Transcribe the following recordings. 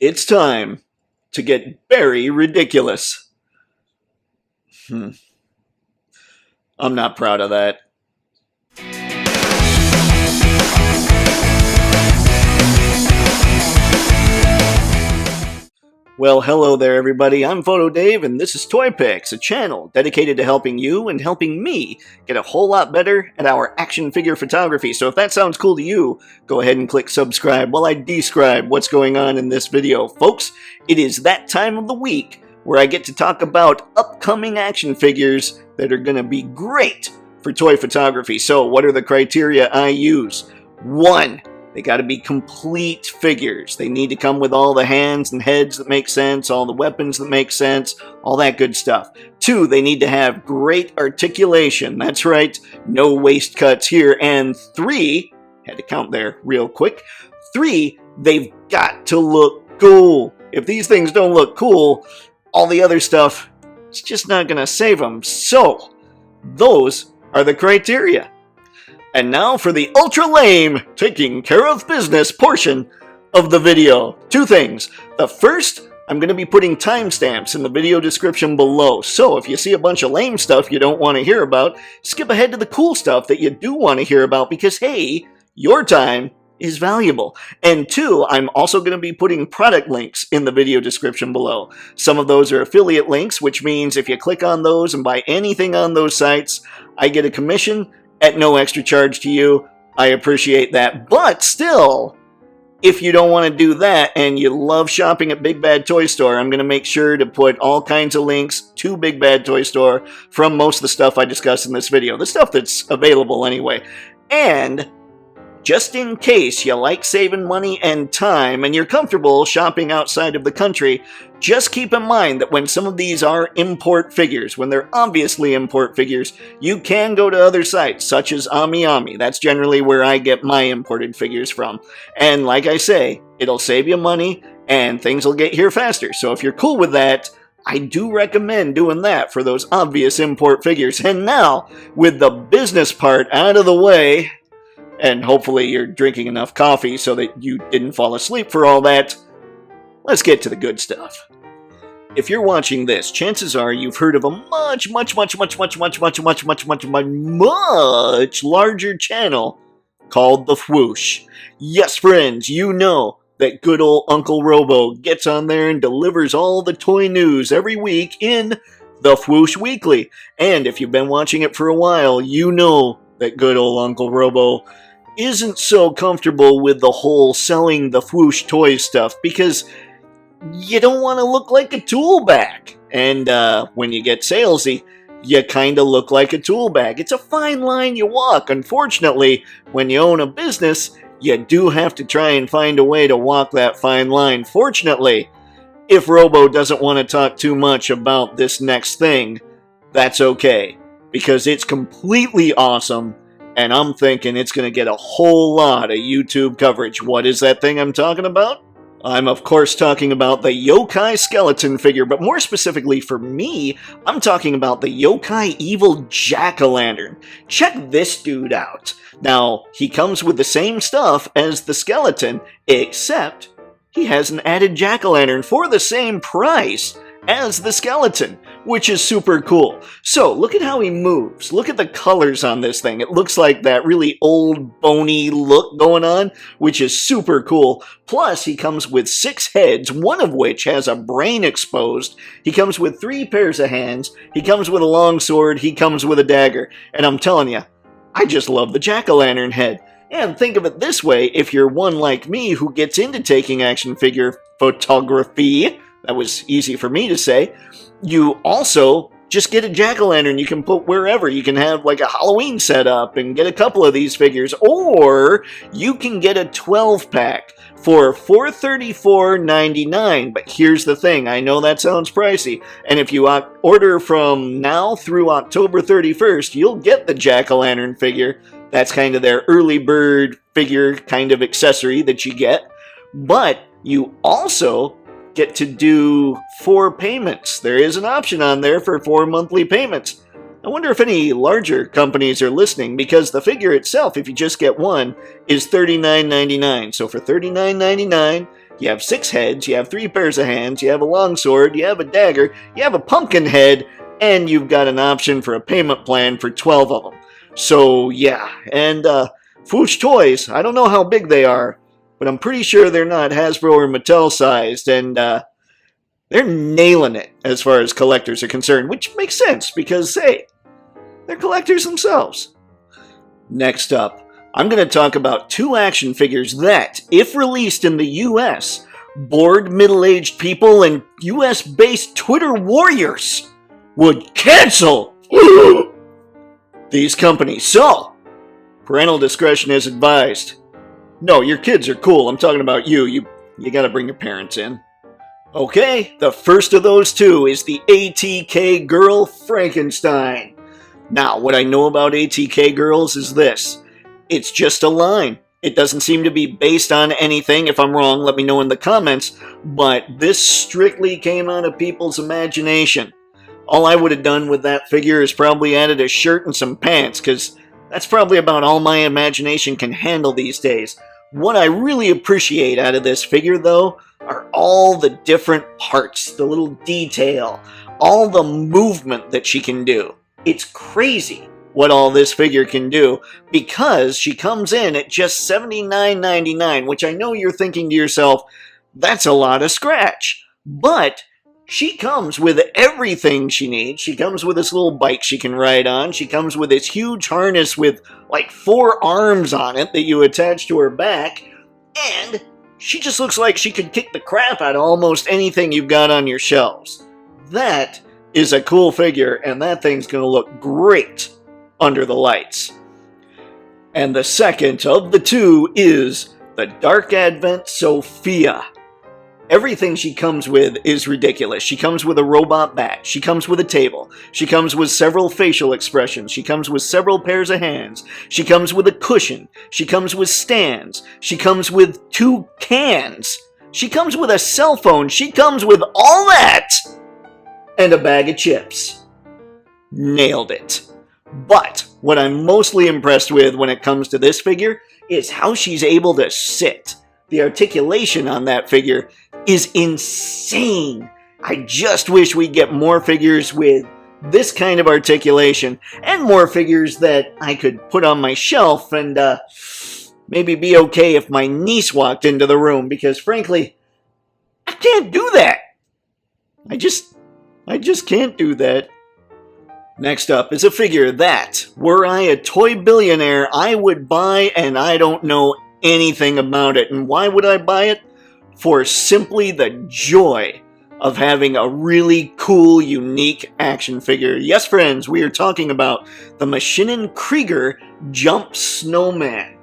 It's time to get very ridiculous. I'm not proud of that. Well, hello there, everybody. I'm Photo Dave, and this is Toypixx, a channel dedicated to helping you and helping me get a whole lot better at our action figure photography. So if that sounds cool to you, go ahead and click subscribe while I describe what's going on in this video. Folks, it is that time of the week where I get to talk about upcoming action figures that are going to be great for toy photography. So what are the criteria I use? 1. They got to be complete figures. They need to come with all the hands and heads that make sense, all the weapons that make sense, all that good stuff. 2, they need to have great articulation. That's right, no waist cuts here. And 3, had to count there real quick, 3, they've got to look cool. If these things don't look cool, all the other stuff, it's just not going to save them. So, those are the criteria. And now for the ultra lame, taking care of business portion of the video. 2 things. The first, I'm going to be putting timestamps in the video description below. So if you see a bunch of lame stuff you don't want to hear about, skip ahead to the cool stuff that you do want to hear about because, hey, your time is valuable. And 2, I'm also going to be putting product links in the video description below. Some of those are affiliate links, which means if you click on those and buy anything on those sites, I get a commission at no extra charge to you. I appreciate that. But still, if you don't want to do that and you love shopping at Big Bad Toy Store, I'm going to make sure to put all kinds of links to Big Bad Toy Store from most of the stuff I discuss in this video. The stuff that's available anyway. And just in case you like saving money and time and you're comfortable shopping outside of the country, just keep in mind that when some of these are import figures, when they're obviously import figures, you can go to other sites such as AmiAmi. That's generally where I get my imported figures from. And like I say, it'll save you money and things will get here faster. So if you're cool with that, I do recommend doing that for those obvious import figures. And now, with the business part out of the way, and hopefully you're drinking enough coffee so that you didn't fall asleep for all that, let's get to the good stuff. If you're watching this, chances are you've heard of a much larger channel called the Fwoosh. Yes, friends, you know that good old Uncle Robo gets on there and delivers all the toy news every week in the Fwoosh Weekly. And if you've been watching it for a while, you know that good old Uncle Robo isn't so comfortable with the whole selling the Fwoosh Toys stuff because you don't want to look like a tool bag. And when you get salesy, you kind of look like a tool bag. It's a fine line you walk. Unfortunately, when you own a business, you do have to try and find a way to walk that fine line. Fortunately, if Robo doesn't want to talk too much about this next thing, that's okay, because it's completely awesome. And I'm thinking it's going to get a whole lot of YouTube coverage. What is that thing I'm talking about? I'm of course talking about the Yokai skeleton figure, but more specifically for me, I'm talking about the Yokai Evil Jack-o'-lantern. Check this dude out. Now, he comes with the same stuff as the skeleton, except he has an added jack-o'-lantern for the same price as the skeleton, which is super cool. So, look at how he moves. Look at the colors on this thing. It looks like that really old, bony look going on, which is super cool. Plus, he comes with 6 heads, one of which has a brain exposed. He comes with 3 pairs of hands. He comes with a long sword. He comes with a dagger. And I'm telling you, I just love the jack-o'-lantern head. And think of it this way, if you're one like me who gets into taking action figure photography, that was easy for me to say, you also just get a jack-o'-lantern you can put wherever. You can have like a Halloween setup and get a couple of these figures, or you can get a 12-pack for $434.99. But here's the thing, I know that sounds pricey, and if you order from now through October 31st, you'll get the jack-o'-lantern figure. That's kind of their early bird figure kind of accessory that you get. But you also get to do 4 payments. There is an option on there for 4 monthly payments. I wonder if any larger companies are listening, because the figure itself, if you just get one, is $39.99. So for $39.99, you have 6 heads, you have 3 pairs of hands, you have a long sword, you have a dagger, you have a pumpkin head, and you've got an option for a payment plan for 12 of them. So yeah, and Fwoosh Toys, I don't know how big they are, but I'm pretty sure they're not Hasbro or Mattel sized, and they're nailing it as far as collectors are concerned, which makes sense because, hey, they're collectors themselves. Next up, I'm going to talk about 2 action figures that, if released in the US, bored middle-aged people and US-based Twitter warriors would cancel these companies. So, parental discretion is advised. No, your kids are cool. I'm talking about you. You got to bring your parents in. Okay, the first of those 2 is the ATK girl Frankenstein. Now, what I know about ATK girls is this. It's just a line. It doesn't seem to be based on anything. If I'm wrong, let me know in the comments. But this strictly came out of people's imagination. All I would have done with that figure is probably added a shirt and some pants, because that's probably about all my imagination can handle these days. What I really appreciate out of this figure, though, are all the different parts, the little detail, all the movement that she can do. It's crazy what all this figure can do, because she comes in at just $79.99, which I know you're thinking to yourself, that's a lot of scratch. But she comes with everything she needs. She comes with this little bike she can ride on. She comes with this huge harness with like 4 arms on it that you attach to her back. And she just looks like she could kick the crap out of almost anything you've got on your shelves. That is a cool figure, and that thing's going to look great under the lights. And the second of the 2 is the Dark Advent Sophia. Everything she comes with is ridiculous. She comes with a robot bat. She comes with a table. She comes with several facial expressions. She comes with several pairs of hands. She comes with a cushion. She comes with stands. She comes with 2 cans. She comes with a cell phone. She comes with all that and a bag of chips. Nailed it. But what I'm mostly impressed with when it comes to this figure is how she's able to sit. The articulation on that figure is insane. I just wish we'd get more figures with this kind of articulation and more figures that I could put on my shelf and maybe be okay if my niece walked into the room, because frankly, I can't do that. I just can't do that. Next up is a figure that, were I a toy billionaire, I would buy, and I don't know anything about it. And why would I buy it? For simply the joy of having a really cool, unique action figure. Yes, friends, we are talking about the Maschinen Krieger Jump Snowman.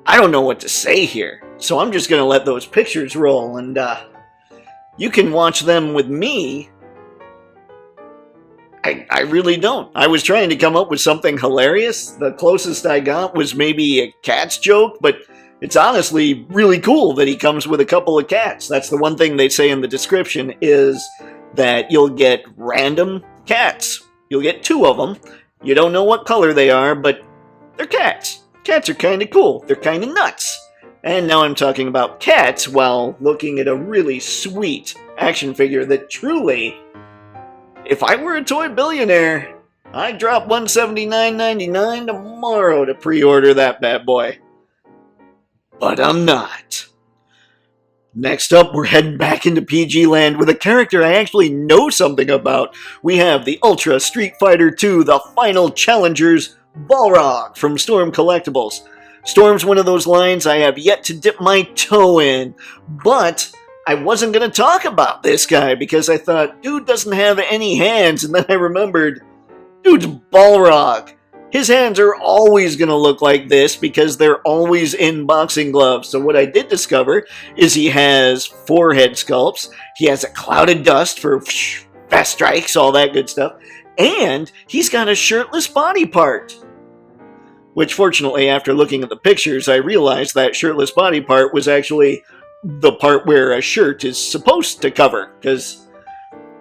I don't know what to say here, so I'm just going to let those pictures roll, and you can watch them with me. I really don't. I was trying to come up with something hilarious. The closest I got was maybe a cat's joke, but it's honestly really cool that he comes with a couple of cats. That's the one thing they say in the description, is that you'll get random cats. You'll get 2 of them. You don't know what color they are, but they're cats. Cats are kind of cool. They're kind of nuts. And now I'm talking about cats while looking at a really sweet action figure that truly, if I were a toy billionaire, I'd drop $179.99 tomorrow to pre-order that bad boy. But I'm not. Next up, we're heading back into PG land with a character I actually know something about. We have the Ultra Street Fighter II, the Final Challengers Balrog from Storm Collectibles. Storm's one of those lines I have yet to dip my toe in, but I wasn't going to talk about this guy because I thought, dude doesn't have any hands, and then I remembered, dude's Balrog. His hands are always going to look like this because they're always in boxing gloves. So what I did discover is he has 4 head sculpts, he has a cloud of dust for fast strikes, all that good stuff, and he's got a shirtless body part. Which fortunately, after looking at the pictures, I realized that shirtless body part was actually the part where a shirt is supposed to cover, because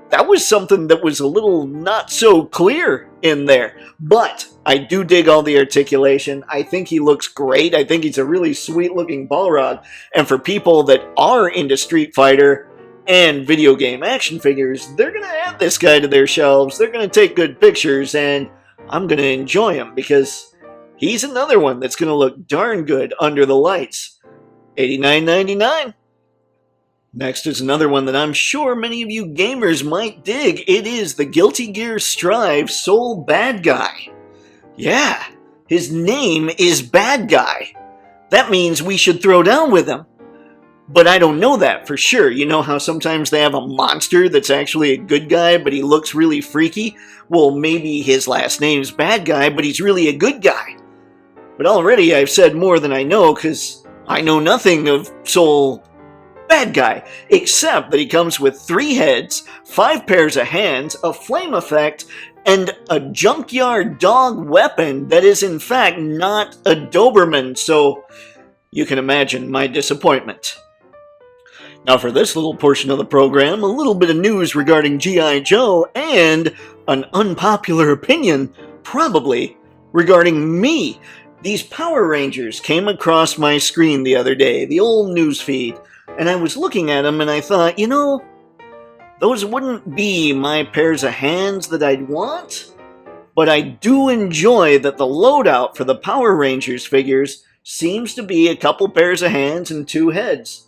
that was something that was a little not so clear in there. But I do dig all the articulation. I think he looks great. I think he's a really sweet looking Balrog. And for people that are into Street Fighter and video game action figures, they're going to add this guy to their shelves. They're going to take good pictures, and I'm going to enjoy him because he's another one that's going to look darn good under the lights. $89.99. Next is another one that I'm sure many of you gamers might dig. It is the Guilty Gear Strive Soul Badguy. Yeah, his name is Badguy. That means we should throw down with him. But I don't know that for sure. You know how sometimes they have a monster that's actually a good guy, but he looks really freaky? Well, maybe his last name's Badguy, but he's really a good guy. But already I've said more than I know, because I know nothing of Soul Badguy, except that he comes with 3 heads, 5 pairs of hands, a flame effect, and a junkyard dog weapon that is in fact not a Doberman, so you can imagine my disappointment. Now for this little portion of the program, a little bit of news regarding G.I. Joe and an unpopular opinion, probably, regarding me. These Power Rangers came across my screen the other day, the old news feed, and I was looking at them and I thought, you know, those wouldn't be my pairs of hands that I'd want, but I do enjoy that the loadout for the Power Rangers figures seems to be a couple pairs of hands and 2 heads.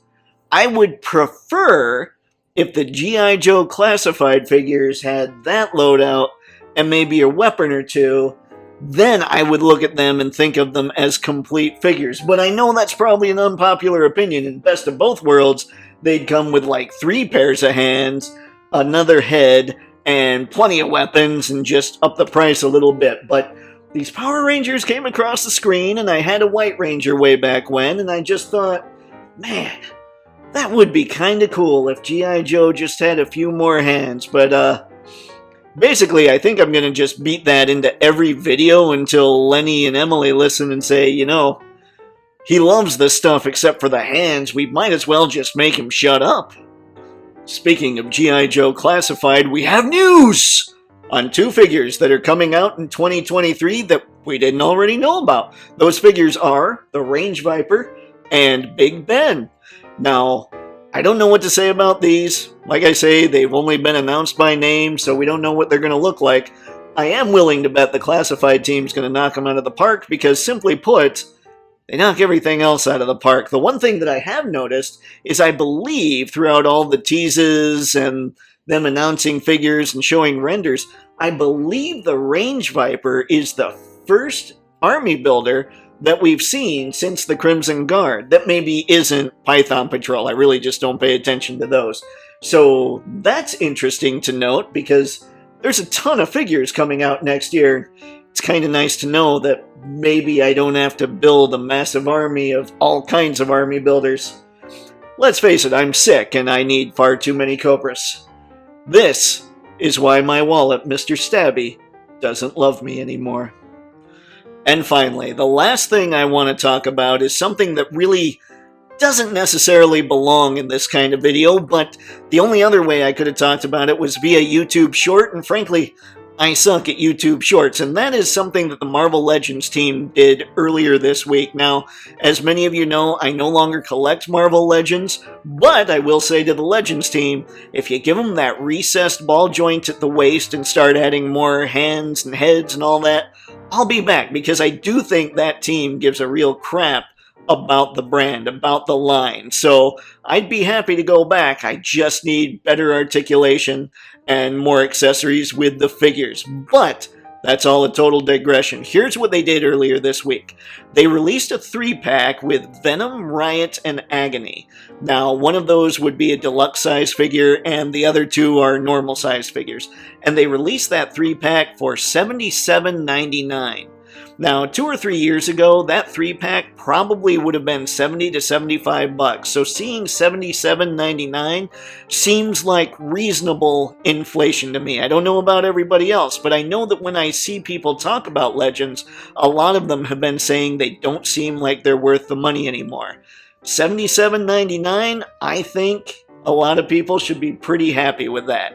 I would prefer if the G.I. Joe classified figures had that loadout and maybe a weapon or 2. Then I would look at them and think of them as complete figures. But I know that's probably an unpopular opinion. In Best of Both Worlds, they'd come with like 3 pairs of hands, another head, and plenty of weapons, and just up the price a little bit. But these Power Rangers came across the screen, and I had a White Ranger way back when, and I just thought, man, that would be kind of cool if G.I. Joe just had a few more hands. But, basically, I think I'm going to just beat that into every video until Lenny and Emily listen and say, you know, he loves this stuff except for the hands. We might as well just make him shut up. Speaking of G.I. Joe Classified, we have news on 2 figures that are coming out in 2023 that we didn't already know about. Those figures are the Range Viper and Big Ben. Now, I don't know what to say about these. Like I say, they've only been announced by name, so we don't know what they're going to look like. I am willing to bet the classified team's going to knock them out of the park because, simply put, they knock everything else out of the park. The one thing that I have noticed is I believe throughout all the teases and them announcing figures and showing renders, I believe the Range Viper is the first army builder that we've seen since the Crimson Guard. That maybe isn't Python Patrol. I really just don't pay attention to those. So that's interesting to note because there's a ton of figures coming out next year. It's kind of nice to know that maybe I don't have to build a massive army of all kinds of army builders. Let's face it, I'm sick and I need far too many Cobras. This is why my wallet, Mr. Stabby, doesn't love me anymore. And finally, the last thing I want to talk about is something that really doesn't necessarily belong in this kind of video, but the only other way I could have talked about it was via YouTube Short, and frankly, I suck at YouTube Shorts, and that is something that the Marvel Legends team did earlier this week. Now, as many of you know, I no longer collect Marvel Legends, but I will say to the Legends team, if you give them that recessed ball joint at the waist and start adding more hands and heads and all that, I'll be back, because I do think that team gives a real crap about the brand, about the line. So I'd be happy to go back. I just need better articulation and more accessories with the figures. But that's all a total digression. Here's what they did earlier this week. They released a 3-pack with Venom, Riot, and Agony. Now, one of those would be a deluxe size figure, and the other 2 are normal size figures. And they released that 3-pack for $77.99. Now, 2 or 3 years ago, that 3-pack probably would have been $70 to $75. So seeing $77.99 seems like reasonable inflation to me. I don't know about everybody else, but I know that when I see people talk about Legends, a lot of them have been saying they don't seem like they're worth the money anymore. $77.99, I think a lot of people should be pretty happy with that.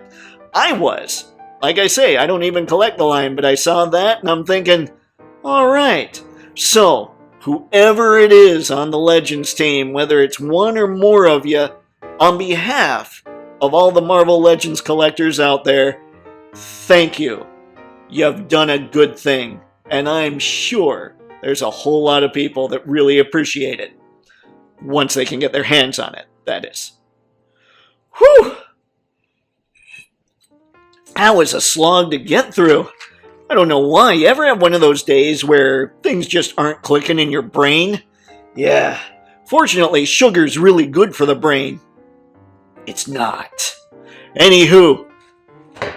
I was. Like I say, I don't even collect the line, but I saw that and I'm thinking, alright, so whoever it is on the Legends team, whether it's one or more of you, on behalf of all the Marvel Legends collectors out there, thank you. You've done a good thing, and I'm sure there's a whole lot of people that really appreciate it. Once they can get their hands on it, that is. Whew! That was a slog to get through. I don't know why. You ever have one of those days where things just aren't clicking in your brain? Yeah. Fortunately, sugar's really good for the brain. It's not. Anywho,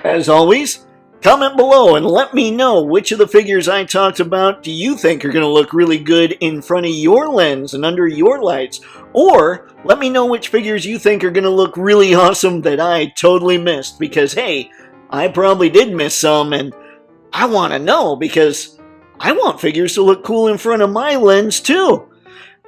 as always, comment below and let me know which of the figures I talked about do you think are going to look really good in front of your lens and under your lights. Or let me know which figures you think are going to look really awesome that I totally missed. Because, hey, I probably did miss some, and I want to know because I want figures to look cool in front of my lens too.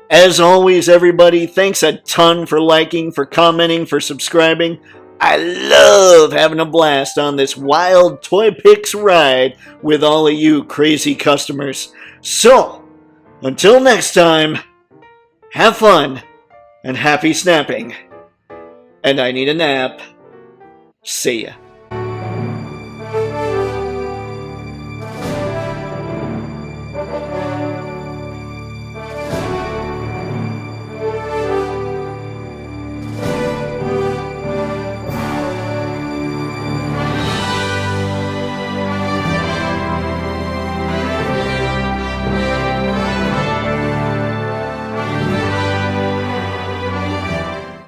As always, everybody, thanks a ton for liking, for commenting, for subscribing. I love having a blast on this wild Toypixx ride with all of you crazy customers. So, until next time, have fun and happy snapping. And I need a nap. See ya.